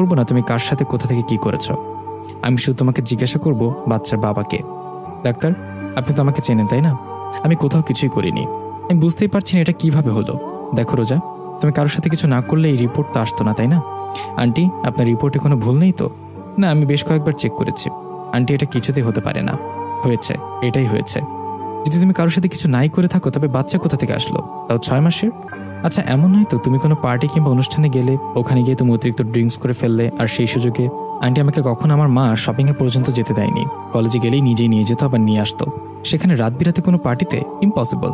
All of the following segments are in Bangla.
করবো না তুমি কার সাথে কোথা থেকে কি করেছো। আমি শুধু তোমাকে জিজ্ঞাসা করব বাচ্চার বাবাকে। ডাক্তার, আপনি তো আমাকে চেনেন তাই না? আমি কোথাও কিছুই করিনি। আমি বুঝতেই পারছি না এটা কিভাবে হলো। দেখো রোজা, তুমি কারোর সাথে কিছু না করলে এই রিপোর্ট তো আসতো না তাই না? আন্টি, আপনার রিপোর্টে কোনো ভুল নেই তো? না, আমি বেশ কয়েকবার চেক করেছি। আন্টি, এটা কিছুতেই হতে পারে না। হয়েছে, এটাই হয়েছে। যদি তুমি কারোর সাথে কিছু নাই করে থাকো তবে বাচ্চা কোথা থেকে আসলো, তাও 6 মাসের? আচ্ছা, এমন নয় তো তুমি কোনো পার্টি কিংবা অনুষ্ঠানে গেলে, ওখানে গিয়ে তুমি অতিরিক্ত ড্রিঙ্কস করে ফেললে, আর সেই সুযোগে আন্টি আমাকে কখনো আমার মা শপিংয়ে পর্যন্ত যেতে দেয়নি। কলেজে গেলেই নিজেই নিয়ে যেত, আবার নিয়ে আসতো। সেখানে রাত বিরাতে কোনো পার্টিতে ইম্পসিবল।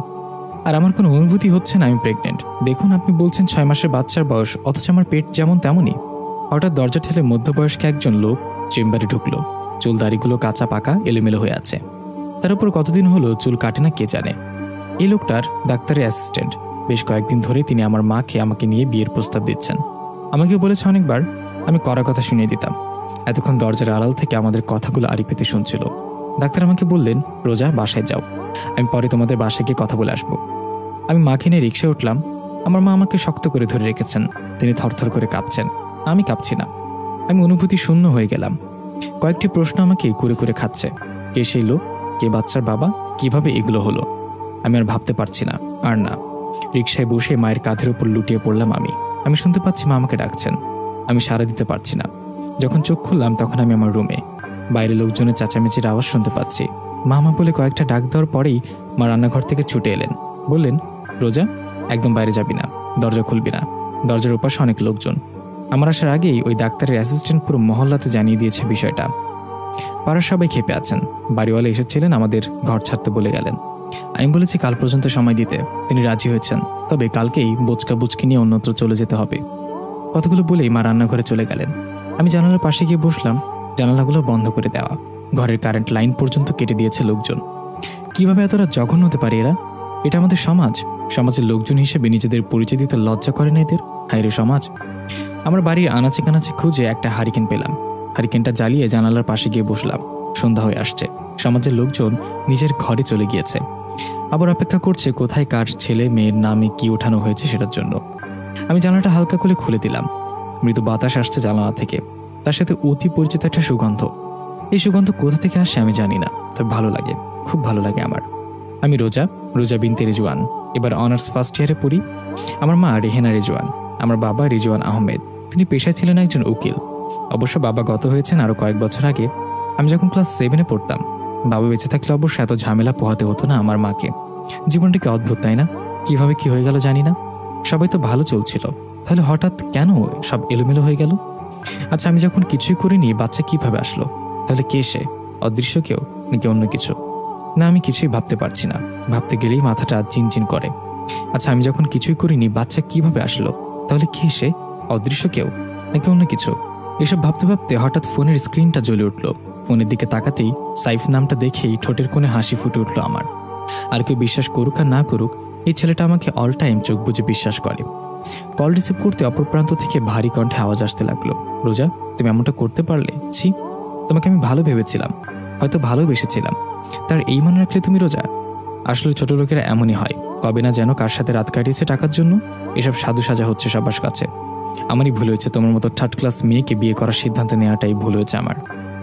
আর আমার কোনো অনুভূতি হচ্ছে না আমি প্রেগনেন্ট। দেখুন, আপনি বলছেন 6 মাসের বাচ্চার বয়স, অথচ আমার পেট যেমন তেমনই। হঠাৎ দরজা ঠেলে মধ্যবয়স্ক একজন লোক চেম্বারে ঢুকলো। চুল দাড়িগুলো কাঁচা পাকা এলোমেলো হয়ে আছে। তার উপর কতদিন হলো চুল কাটে না কে জানে। এই লোকটার ডাক্তারের অ্যাসিস্ট্যান্ট। বেশ কয়েকদিন ধরে তিনি আমার মাকে আমাকে নিয়ে বিয়ের প্রস্তাব দিচ্ছেন। আমাকে বলেছে অনেকবার, আমি কড়া কথা শুনিয়ে দিতাম। এতক্ষণ দরজার আড়াল থেকে আমাদের কথাগুলো আড়ি পেতে শুনছিল। ডাক্তার আমাকে বললেন, রোজা, বাসায় যাও, আমি পরে তোমাদের বাসায় গিয়ে কথা বলে আসবো। আমি মাকে নিয়ে রিক্সায় উঠলাম। আমার মা আমাকে শক্ত করে ধরে রেখেছেন। তিনি থরথর করে কাঁপছেন। আমি কাঁপছি না। আমি অনুভূতি শূন্য হয়ে গেলাম। কয়েকটি প্রশ্ন আমাকে কুরে কুরে খাচ্ছে। কে সেই লোক? কে বাচ্চার বাবা? কিভাবে এগুলো হলো? আমি আর ভাবতে পারছি না। আর না। রিকশায় বসে মায়ের কাঁধের উপর লুটিয়ে পড়লাম আমি শুনতে পাচ্ছি মা আমাকে ডাকছেন। আমি সাড়া দিতে পারছি না। যখন চোখ খুললাম তখন আমি আমার রুমে। বাইরে লোকজনের চেঁচামেচির আওয়াজ শুনতে পাচ্ছি। মা মা বলে কয়েকটা ডাক দেওয়ার পরেই মা রান্নাঘর থেকে ছুটে এলেন। বললেন, রোজা, একদম বাইরে যাবি না, দরজা খুলবি না। দরজার ওপাশে অনেক লোকজন। আমার আসার আগেই ওই ডাক্তারের অ্যাসিস্ট্যান্ট পুরো মহল্লাতে জানিয়ে দিয়েছে বিষয়টা। পাড়ার সবাই ক্ষেপে আছেন। বাড়িওয়ালা এসেছিলেন, আমাদের ঘর ছাড়তে বলে গেলেন। আমি বলেছি কাল পর্যন্ত সময় দিতে। তিনি রাজি হয়েছেন, তবে কালকেই বোচকা বুচকি নিয়ে অন্যত্র চলে যেতে হবে। কতগুলো বলেই মা রান্নাঘরে চলে গেলেন। আমি জানালার পাশে গিয়ে বসলাম। জানালাগুলো বন্ধ করে দেওয়া। ঘরের কারেন্ট লাইন পর্যন্ত কেটে দিয়েছে লোকজন। কিভাবে এতটা জঘন্য হতে পারে এরা? এটা আমাদের সমাজ। সমাজের লোকজন হিসেবে নিজেদের পরিচয় দিতে লজ্জা করে না এদের? হায়রে সমাজ। আমার বাড়ির আনাচে কানাচে খুঁজে একটা হারিকেন পেলাম। হারিকেনটা জ্বালিয়ে জানালার পাশে গিয়ে বসলাম। সন্ধ্যা হয়ে আসছে। সমাজের লোকজন নিজের ঘরে চলে গিয়েছে। আবার অপেক্ষা করছে কোথায় কার ছেলে মেয়ের নামে কি ওঠানো হয়েছে সেটার জন্য। আমি জানালাটা হালকা করে খুলে দিলাম। মৃদু বাতাস আসছে জানালা থেকে। তার সাথে অতি পরিচিত একটা সুগন্ধ। এই সুগন্ধ কোথা থেকে আসে আমি জানি না, তবে ভালো লাগে, খুব ভালো লাগে আমার। আমি রোজা বিনতে রিজওয়ান। এবার অনার্স ফার্স্ট ইয়ারে পড়ি। আমার মা রেহেনা রিজওয়ান। আমার বাবা রিজওয়ান আহমেদ। তিনি পেশায় ছিলেন একজন উকিল। অবশ্য বাবা গত হয়েছেন আরো কয়েক বছর আগে। আমি যখন ক্লাস 7-এ পড়তাম। বাবা বেঁচে থাকলে অবশ্য এত ঝামেলা পোহাতে হতো না আমার মাকে। জীবনটাকে অদ্ভুত, তাই না? কিভাবে কি হয়ে গেল জানি না। সবাই তো ভালো চলছিল, তাহলে হঠাৎ কেন সব এলোমেলো হয়ে গেল? আচ্ছা, আমি যখন কিছুই করিনি বাচ্চা কিভাবে আসলো? তাহলে কে সে? অদৃশ্য কেউ নাকি অন্য কিছু? না, আমি কিছুই ভাবতে পারছি না। ভাবতে গেলেই মাথাটা চিনচিন করে। আচ্ছা, আমি যখন কিছুই করিনি বাচ্চা কিভাবে আসলো? তাহলে কে সে? অদৃশ্য কেউ নাকি অন্য কিছু? এসব ভাবতে ভাবতে হঠাৎ ফোনের স্ক্রিনটা জ্বলে উঠল। ফোনের দিকে তাকাতেই সাইফ নামটা দেখেই ঠোঁটের কোণে হাসি ফুটে উঠল আমার। আর কেউ বিশ্বাস করুক আর না করুক, এই ছেলেটা আমাকে অল টাইম চোখ বুজে বিশ্বাস করে। কল রিসিভ করতে অপর প্রান্ত থেকে ভারী কণ্ঠে আওয়াজ আসতে লাগলো, রোজা, তুমি এমনটা করতে পারলে? ছি, তোমাকে আমি ভালো ভেবেছিলাম, হয়তো ভালোবেসেছিলাম, তার এই মনে রাখলে তুমি? রোজা, আসলে ছোট লোকেরা এমনই হয়। কবে না যেন কার সাথে রাত কাটিয়েছে টাকার জন্য। এসব সাধু সাজা হচ্ছে সবার কাছে। আমারই ভুল হয়েছে। তোমার মতো থার্ড ক্লাস মেয়েকে বিয়ে করার সিদ্ধান্ত নেওয়াটাই ভুল হয়েছে আমার।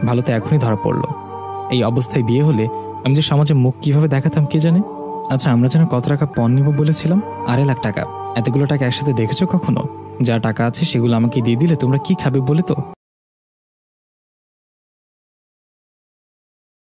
ভালো তো এখনই ধরা পড়লো। এই অবস্থায় বিয়ে হলে আমি যে সমাজে মুখ কিভাবে দেখাতাম কে জানে। আচ্ছা, আমরা যেন কত টাকা পণ নিব বলেছিলাম? 2.5 লাখ টাকা। এতগুলো টাকা একসাথে দেখেছো কখনো? যা টাকা আছে সেগুলো আমাকে দিয়ে দিলে তোমরা কি খাবে বলে তো?